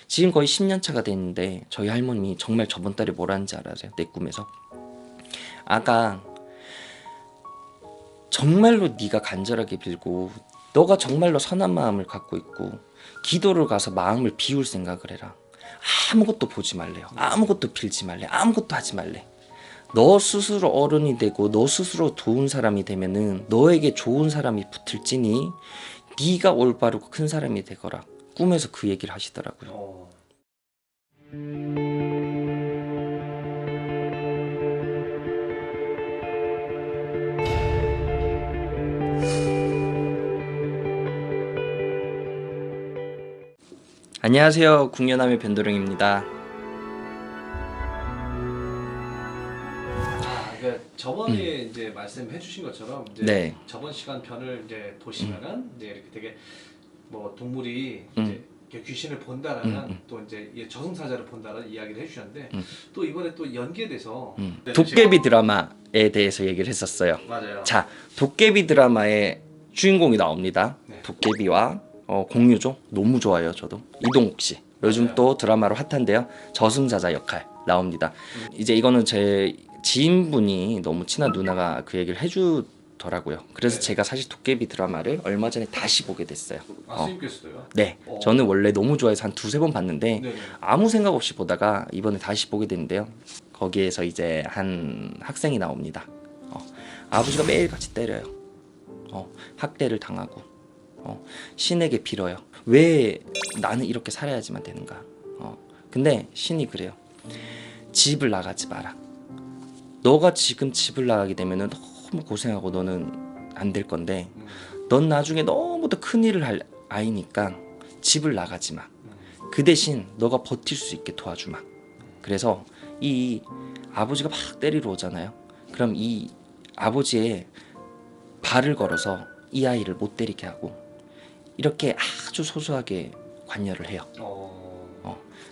지금 거의 10년 차가 됐는데 저희 할머니 정말 저번 달에 뭘 하는지 알아요? 내 꿈에서 아가, 정말로 네가 간절하게 빌고 너가 정말로 선한 마음을 갖고 있고 기도를 가서 마음을 비울 생각을 해라. 아무것도 보지 말래요. 아무것도 빌지 말래. 아무것도 하지 말래. 너 스스로 어른이 되고 너 스스로 좋은 사람이 되면은 너에게 좋은 사람이 붙을지니 네가 올바르고 큰 사람이 되거라. 꿈에서 그 얘기를 하시더라고요. 안녕하세요. 국년함의 변도령입니다. 저번에 이제 말씀해 주신 것처럼 이제 네. 저번 시간 편을 이제 보시면은 이제 이렇게 되게 뭐 동물이 음. 이제 이렇게 귀신을 본다라는 또 이제 이 저승사자를 본다라는 이야기를 해주셨는데 또 이번에 또 연기에 대해서 네, 도깨비 드라마에 대해서 얘기를 했었어요. 맞아요. 자, 도깨비 드라마의 주인공이 나옵니다. 네. 도깨비와 공유조 너무 좋아요. 저도 이동욱 씨 요즘 맞아요. 또 드라마로 핫한데요. 저승사자 역할 나옵니다. 이제 이거는 제 지인분이 너무 친한 누나가 그 얘기를 해주더라고요. 그래서 네. 제가 사실 도깨비 드라마를 얼마 전에 다시 보게 됐어요. 스님께서도요? 네, 저는 원래 너무 좋아해서 한 두세 번 봤는데 네. 아무 생각 없이 보다가 이번에 다시 보게 됐는데요. 거기에서 이제 한 학생이 나옵니다. 아버지가 매일같이 때려요. 학대를 당하고 신에게 빌어요. 왜 나는 이렇게 살아야지만 되는가? 근데 신이 그래요. 집을 나가지 마라. 너가 지금 집을 나가게 되면은 너무 고생하고 너는 안 될 건데 넌 나중에 너무 더 큰일을 할 아이니까 집을 나가지 마. 그 대신 너가 버틸 수 있게 도와주마. 그래서 이 아버지가 막 때리러 오잖아요. 그럼 이 아버지의 발을 걸어서 이 아이를 못 때리게 하고 이렇게 아주 소소하게 관여를 해요.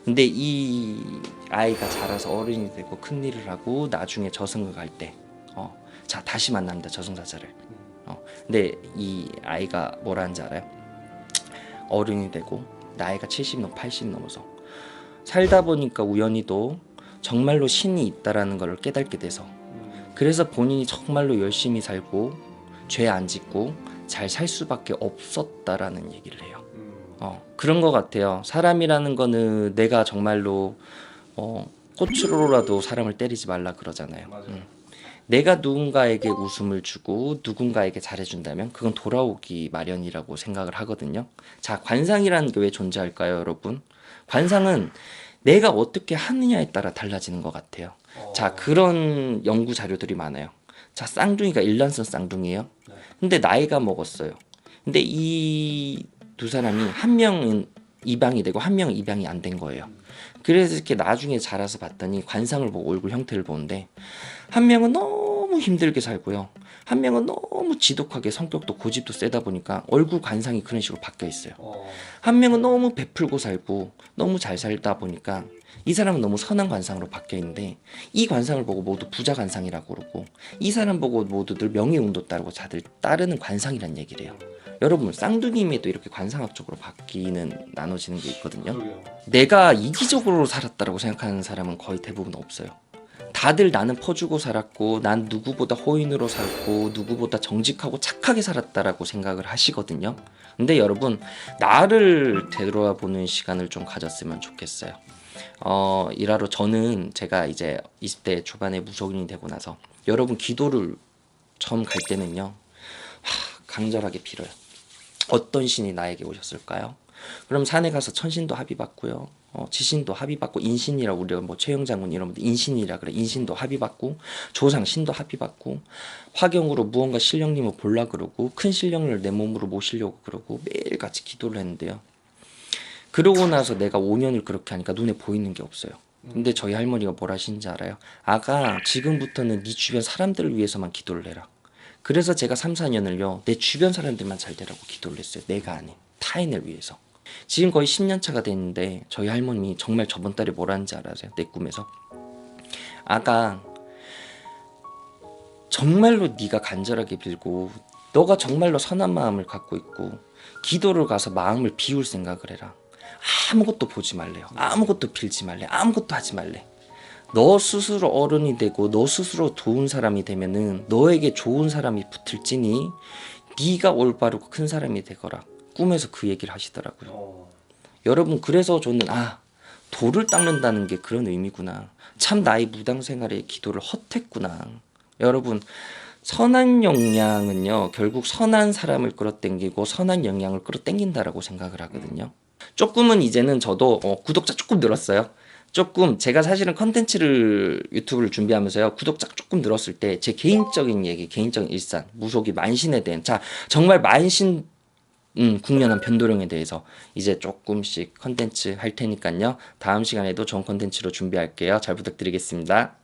근데 이 아이가 자라서 어른이 되고 큰 일을 하고 나중에 저승을 갈 때, 자 다시 만납니다. 저승사자를. 근데 이 아이가 뭐라 하는지 알아요? 어른이 되고 나이가 70 넘 80 넘어서 살다 보니까 우연히도 정말로 신이 있다라는 걸 깨닫게 돼서 그래서 본인이 정말로 열심히 살고 죄 안 짓고 잘 살 수밖에 없었다라는 얘기를 해요. 그런 것 같아요. 사람이라는 거는 내가 정말로 꽃으로라도 사람을 때리지 말라 그러잖아요. 내가 누군가에게 웃음을 주고 누군가에게 잘해준다면 그건 돌아오기 마련이라고 생각을 하거든요. 자, 관상이라는 게 왜 존재할까요, 여러분? 관상은 내가 어떻게 하느냐에 따라 달라지는 것 같아요. 자, 그런 연구 자료들이 많아요. 자, 쌍둥이가 일란성 쌍둥이에요. 근데 나이가 먹었어요. 근데 이 두 사람이 한 명은 입양이 되고 한 명은 입양이 안 된 거예요. 그래서 이렇게 나중에 자라서 봤더니 관상을 보고 얼굴 형태를 보는데 한 명은 너무 힘들게 살고요. 한 명은 너무 지독하게 성격도 고집도 세다 보니까 얼굴 관상이 그런 식으로 바뀌어 있어요. 한 명은 너무 베풀고 살고 너무 잘 살다 보니까 이 사람은 너무 선한 관상으로 바뀌어 있는데 이 관상을 보고 모두 부자 관상이라고 그러고 이 사람 보고 모두들 명예운도 따르고 다들 따르는 관상이란 얘기를 해요. 여러분 쌍둥이임에도 이렇게 관상학적으로 바뀌는 나눠지는 게 있거든요. 내가 이기적으로 살았다라고 생각하는 사람은 거의 대부분 없어요. 다들 나는 퍼주고 살았고 난 누구보다 호인으로 살고 누구보다 정직하고 착하게 살았다라고 생각을 하시거든요. 근데 여러분 나를 되돌아보는 시간을 좀 가졌으면 좋겠어요. 일하러 저는 제가 이제 20대 초반에 무속인이 되고 나서 여러분 기도를 처음 갈 때는요 간절하게 빌어요. 어떤 신이 나에게 오셨을까요? 그럼 산에 가서 천신도 합의 받고요. 지신도 합의 받고 인신이라고 우리가 뭐 최영 장군 이런 분들 인신이라 그래. 인신도 합의 받고 조상 신도 합의 받고 화경으로 무언가 신령님을 볼라 그러고 큰 신령을 내 몸으로 모시려고 그러고 매일같이 기도를 했는데요. 그러고 나서 내가 5년을 그렇게 하니까 눈에 보이는 게 없어요. 근데 저희 할머니가 뭘 하시는지 알아요? 아가 지금부터는 네 주변 사람들을 위해서만 기도를 해라. 그래서 제가 3, 4년을요 내 주변 사람들만 잘 되라고 기도를 했어요. 내가 아닌 타인을 위해서. 지금 거의 10년 차가 됐는데 저희 할머니 정말 저번 달에 뭘 하는지 알아요? 내 꿈에서 아가, 정말로 네가 간절하게 빌고 너가 정말로 선한 마음을 갖고 있고 기도를 가서 마음을 비울 생각을 해라. 아무것도 보지 말래요. 아무것도 빌지 말래. 아무것도 하지 말래. 너 스스로 어른이 되고 너 스스로 좋은 사람이 되면은 너에게 좋은 사람이 붙을지니 네가 올바르고 큰 사람이 되거라. 꿈에서 그 얘기를 하시더라고요. 여러분, 그래서 저는 돌을 닦는다는 게 그런 의미구나. 참 나의 무당 생활의 기도를 헛했구나. 여러분, 선한 영향은요 결국 선한 사람을 끌어당기고 선한 영향을 끌어당긴다라고 생각을 하거든요. 조금은 이제는 저도 구독자 조금 늘었어요. 조금 제가 사실은 컨텐츠를 유튜브를 준비하면서요 구독자 조금 늘었을 때 제 개인적인 얘기, 개인적인 일상, 무속이 만신에 대한 정말 만신 국련한 변도령에 대해서 이제 조금씩 컨텐츠 할 테니까요. 다음 시간에도 좋은 컨텐츠로 준비할게요. 잘 부탁드리겠습니다.